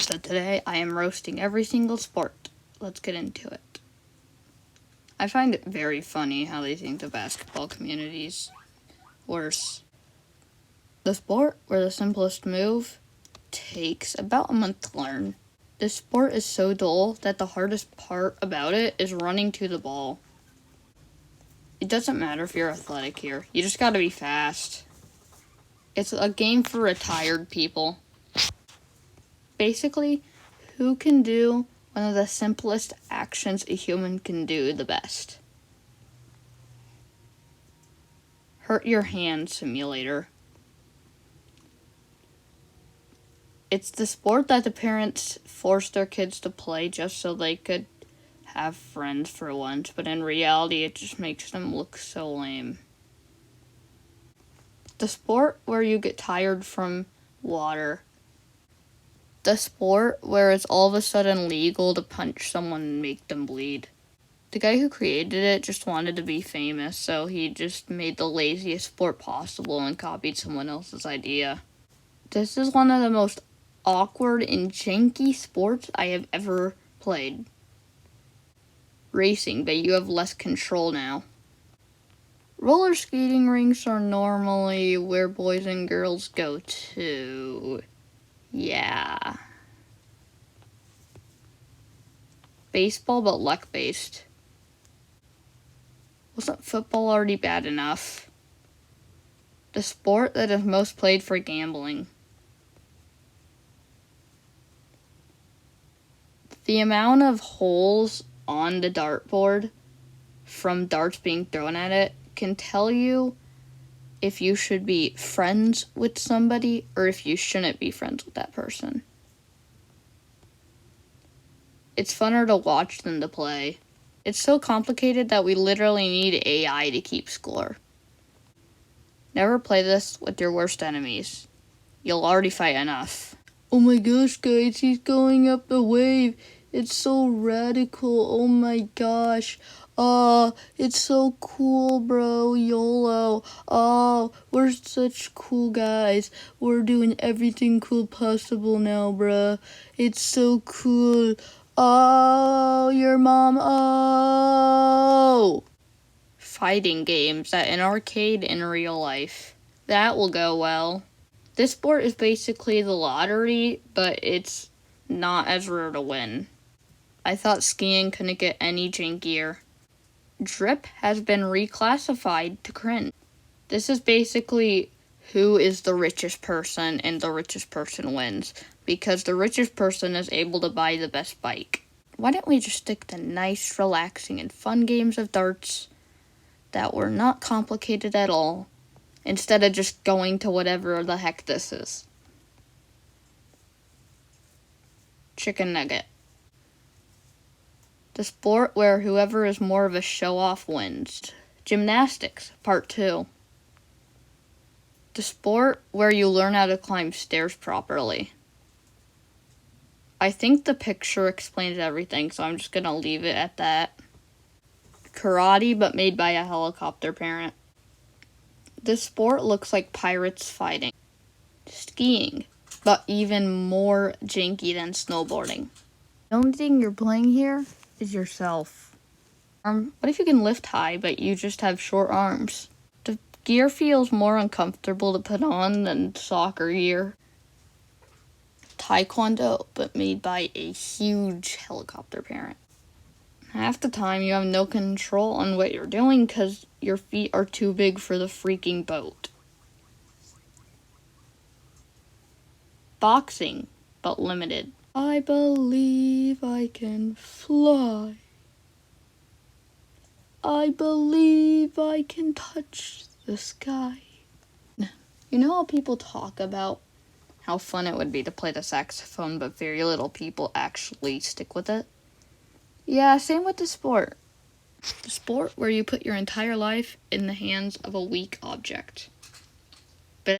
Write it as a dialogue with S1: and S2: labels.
S1: So today I am roasting every single sport. Let's get into it. I find it very funny how they think the basketball community's worse. The sport where the simplest move takes about a month to learn. This sport is so dull that the hardest part about it is running to the ball. It doesn't matter if you're athletic here, you just gotta be fast. It's a game for retired people. Basically, who can do one of the simplest actions a human can do the best? Hurt your hand simulator. It's the sport that the parents forced their kids to play just so they could have friends for once, but in reality it just makes them look so lame. The sport where you get tired from water. The sport where it's all of a sudden legal to punch someone and make them bleed. The guy who created it just wanted to be famous, so he just made the laziest sport possible and copied someone else's idea. This is one of the most awkward and janky sports I have ever played. Racing, but you have less control now. Roller skating rinks are normally where boys and girls go to. Yeah. Baseball, but luck-based. Wasn't football already bad enough? The sport that is most played for gambling. The amount of holes on the dartboard from darts being thrown at it can tell you if you should be friends with somebody or if you shouldn't be friends with that person. It's funner to watch than to play. It's so complicated that we literally need AI to keep score. Never play this with your worst enemies. You'll already fight enough. Oh my gosh, guys, he's going up the wave. It's so radical. Oh my gosh. It's so cool, bro. YOLO. Oh, we're such cool guys. We're doing everything cool possible now, bruh. It's so cool. Oh, your mom. Oh. Fighting games at an arcade in real life. That will go well. This sport is basically the lottery, but it's not as rare to win. I thought skiing couldn't get any jankier. Drip has been reclassified to cringe. This is basically who is the richest person and the richest person wins, because the richest person is able to buy the best bike. Why don't we just stick to nice, relaxing, and fun games of darts that were not complicated at all, instead of just going to whatever the heck this is. Chicken nugget. The sport where whoever is more of a show-off wins. Gymnastics, part 2. The sport where you learn how to climb stairs properly. I think the picture explains everything, so I'm just gonna leave it at that. Karate, but made by a helicopter parent. This sport looks like pirates fighting. Skiing, but even more janky than snowboarding. The only thing you're playing here is yourself. What if you can lift high, but you just have short arms? The gear feels more uncomfortable to put on than soccer gear. Taekwondo, but made by a huge helicopter parent. Half the time you have no control on what you're doing because your feet are too big for the freaking boat. Boxing, but limited. I believe I can fly. I believe I can touch the sky. You know how people talk about how fun it would be to play the saxophone, but very little people actually stick with it? Yeah, same with the sport. The sport where you put your entire life in the hands of a weak object.